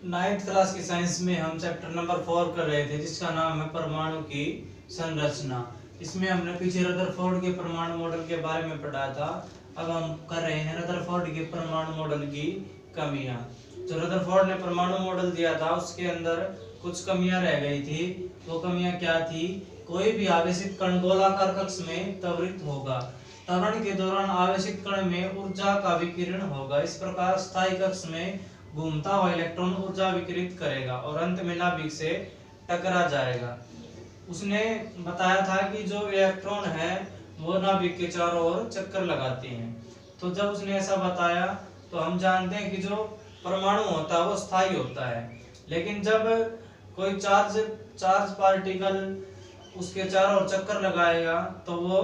Ninth class की science में हम चैप्टर नंबर 4 कर रहे थे, जिसका नाम है परमाणु की संरचना। इसमें हमने पीछे रदरफोर्ड के परमाणु मॉडल के बारे में पढ़ा था। अब हम कर रहे हैं रदरफोर्ड के परमाणु मॉडल की कमियां। जो रदरफोर्ड ने परमाणु मॉडल दिया था उसके अंदर कुछ कमियां रह गई थी। वो कमियां क्या थी? कोई भी आवेशित कण गोलाकार कक्ष में त्वरित होगा। त्वरण के दौरान आवेशित कण में ऊर्जा का विकिरण होगा। इस प्रकार स्थायी कक्ष में घूमता हुआ इलेक्ट्रॉन ऊर्जा विकिरित करेगा और अंत में नाभिक से टकरा जाएगा। उसने बताया था कि जो इलेक्ट्रॉन है वो नाभिक के चारों ओर चक्कर लगाते हैं। तो जब उसने ऐसा बताया तो हम जानते हैं कि जो परमाणु होता है वो स्थायी होता है, लेकिन जब कोई चार्ज पार्टिकल उसके चारों ओर चक्कर लगाएगा तो वो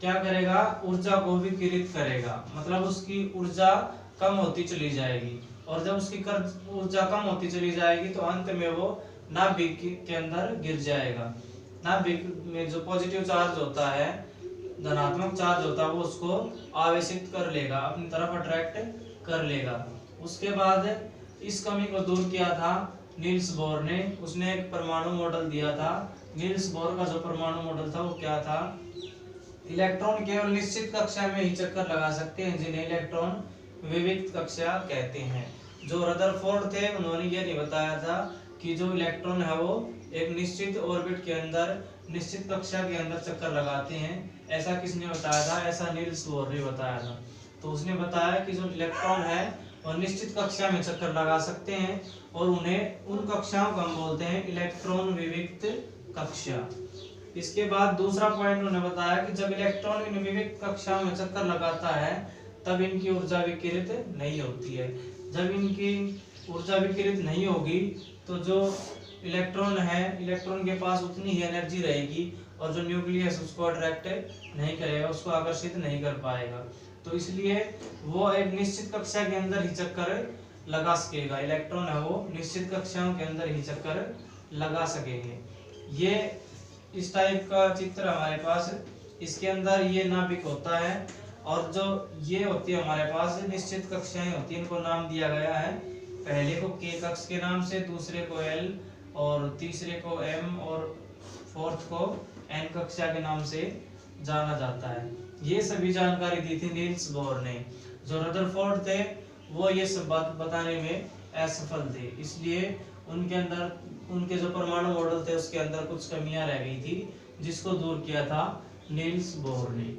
क्या करेगा? ऊर्जा को विकिरित करेगा, मतलब उसकी ऊर्जा कम होती चली जाएगी। और जब उसकी ऊर्जा कम होती चली जाएगी तो अंत में वो नाभिक के अंदर गिर जाएगा। नाभिक में जो पॉजिटिव चार्ज होता है, धनात्मक चार्ज होता है, वो उसको आवेशित कर लेगा, अपनी तरफ अट्रैक्ट कर लेगा। उसके बाद इस कमी को दूर किया था नील्स बोर ने। उसने एक परमाणु मॉडल दिया था। नील्स बोर का जो परमाणु मॉडल था वो क्या था? इलेक्ट्रॉन केवल निश्चित कक्षा में ही चक्कर लगा सकते हैं, जिन्हें इलेक्ट्रॉन विविक्त कक्षा कहते हैं। जो रदरफोर्ड थे उन्होंने ये नहीं बताया था कि जो इलेक्ट्रॉन है वो एक निश्चित ऑर्बिट के अंदर निश्चित कक्षा के अंदर चक्कर लगाते हैं। ऐसा किसने बताया था? ऐसा नील्स बोर ने बताया था। तो उसने बताया कि जो इलेक्ट्रॉन है वो निश्चित कक्षा में चक्कर लगा सकते हैं और उन्हें उन कक्षाओं को हम बोलते हैं इलेक्ट्रॉन विविक्त कक्षा। इसके बाद दूसरा पॉइंट उन्होंने बताया कि जब इलेक्ट्रॉन इन विविक्त कक्षाओं में चक्कर लगाता है तब इनकी ऊर्जा विकिरित नहीं होती है। जब इनकी ऊर्जा विकिरित नहीं होगी तो जो इलेक्ट्रॉन है, इलेक्ट्रॉन के पास उतनी ही एनर्जी रहेगी और जो न्यूक्लियस उसको अट्रैक्ट नहीं करेगा, उसको आकर्षित नहीं कर पाएगा। तो इसलिए वो एक निश्चित कक्षा के अंदर ही चक्कर लगा सकेगा। इलेक्ट्रॉन है वो निश्चित कक्षाओं के अंदर ही चक्कर लगा सकेंगे। ये इस टाइप का चित्र हमारे पास, इसके अंदर ये नाभिक होता है और जो ये होती है हमारे पास निश्चित कक्षाएं होती हैं। इनको नाम दिया गया है, पहले को के कक्ष के नाम से, दूसरे को एल और तीसरे को एम और फोर्थ को एन कक्षा के नाम से जाना जाता है। ये सभी जानकारी दी थी नील्स बोर ने। जो रदरफोर्ड थे वो ये सब बात बताने में असफल थे, इसलिए उनके अंदर उनके जो परमाणु मॉडल थे उसके अंदर कुछ कमियां रह गई थी, जिसको दूर किया था नील्स बोर ने।